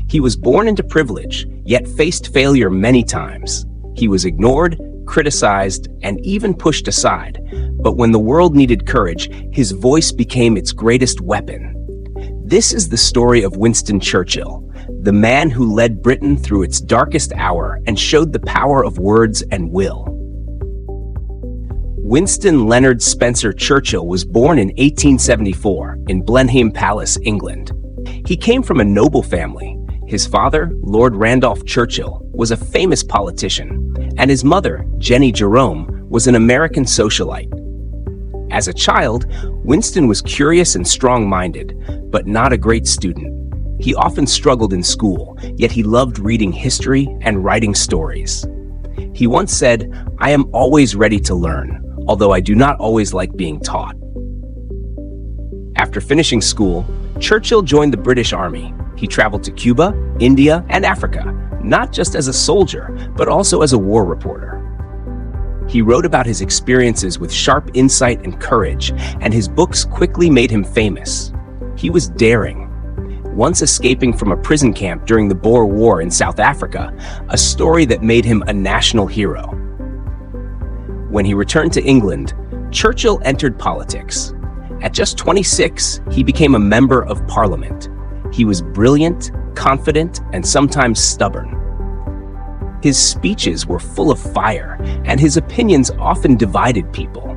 He was born into privilege, yet faced failure many times. He was ignored, criticized, and even pushed aside. But when the world needed courage, his voice became its greatest weapon. This is the story of Winston Churchill, the man who led Britain through its darkest hour and showed the power of words and will. Winston Leonard Spencer Churchill was born in 1874 in Blenheim Palace, England. He came from a noble family. His father, Lord Randolph Churchill, was a famous politician, and his mother, Jenny Jerome, was an American socialite. As a child, Winston was curious and strong-minded, but not a great student. He often struggled in school, yet he loved reading history and writing stories. He once said, "I am always ready to learn, although I do not always like being taught." After finishing school, Churchill joined the British Army. He traveled to Cuba, India, and Africa, not just as a soldier, but also as a war reporter. He wrote about his experiences with sharp insight and courage, and his books quickly made him famous. He was daring, once escaping from a prison camp during the Boer War in South Africa, a story that made him a national hero. When he returned to England, Churchill entered politics. At just 26, he became a member of Parliament. He was brilliant, confident, and sometimes stubborn. His speeches were full of fire, and his opinions often divided people.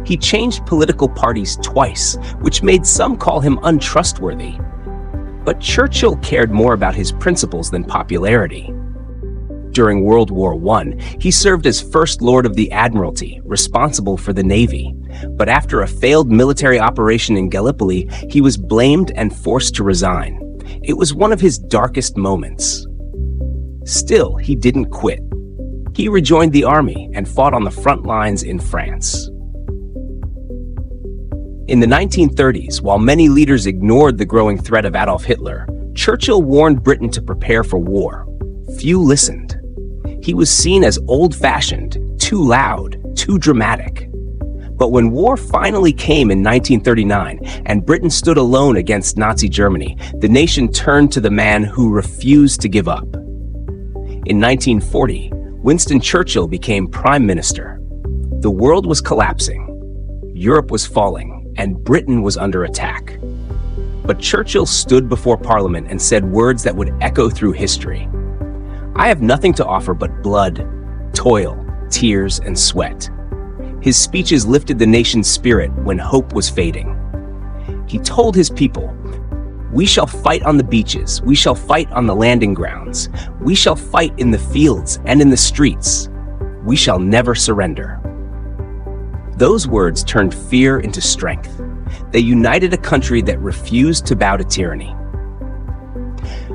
He changed political parties twice, which made some call him untrustworthy. But Churchill cared more about his principles than popularity. During World War I, he served as First Lord of the Admiralty, responsible for the Navy. But after a failed military operation in Gallipoli, he was blamed and forced to resign. It was one of his darkest moments. Still, he didn't quit. He rejoined the army and fought on the front lines in France. In the 1930s, while many leaders ignored the growing threat of Adolf Hitler, Churchill warned Britain to prepare for war. Few listened. He was seen as old-fashioned, too loud, too dramatic. But when war finally came in 1939 and Britain stood alone against Nazi Germany, the nation turned to the man who refused to give up. In 1940, Winston Churchill became Prime Minister. The world was collapsing, Europe was falling, and Britain was under attack. But Churchill stood before Parliament and said words that would echo through history. "I have nothing to offer but blood, toil, tears, and sweat." His speeches lifted the nation's spirit when hope was fading. He told his people, "We shall fight on the beaches, we shall fight on the landing grounds, we shall fight in the fields and in the streets. We shall never surrender." Those words turned fear into strength. They united a country that refused to bow to tyranny.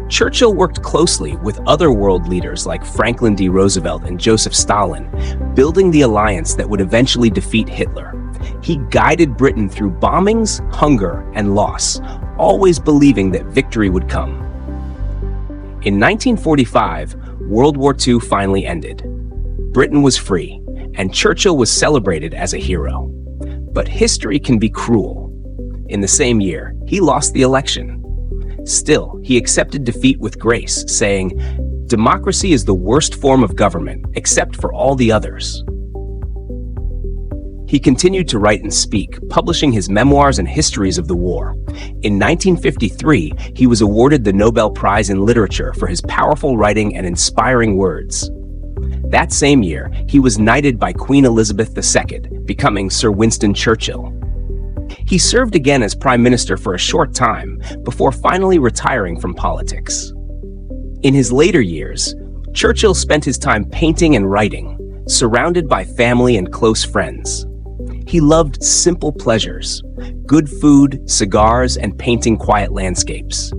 Churchill worked closely with other world leaders like Franklin D. Roosevelt and Joseph Stalin, building the alliance that would eventually defeat Hitler. He guided Britain through bombings, hunger, and loss, always believing that victory would come. In 1945, World War II finally ended. Britain was free, and Churchill was celebrated as a hero. But history can be cruel. In the same year, he lost the election. Still, he accepted defeat with grace, saying, "Democracy is the worst form of government, except for all the others." He continued to write and speak, publishing his memoirs and histories of the war. In 1953, he was awarded the Nobel Prize in Literature for his powerful writing and inspiring words. That same year, he was knighted by Queen Elizabeth II, becoming Sir Winston Churchill. He served again as Prime Minister for a short time, before finally retiring from politics. In his later years, Churchill spent his time painting and writing, surrounded by family and close friends. He loved simple pleasures, good food, cigars, and painting quiet landscapes.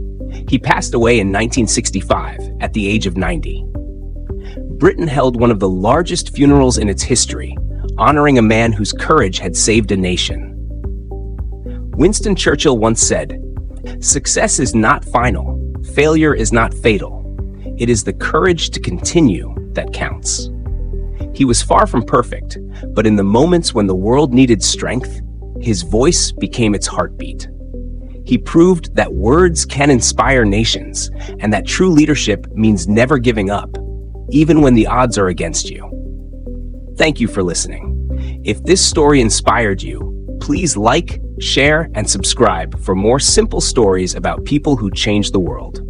He passed away in 1965 at the age of 90. Britain held one of the largest funerals in its history, honoring a man whose courage had saved a nation. Winston Churchill once said, "Success is not final. Failure is not fatal. It is the courage to continue that counts." He was far from perfect, but in the moments when the world needed strength, his voice became its heartbeat. He proved that words can inspire nations and that true leadership means never giving up, even when the odds are against you. Thank you for listening. If this story inspired you, please like, share, and subscribe for more simple stories about people who change the world.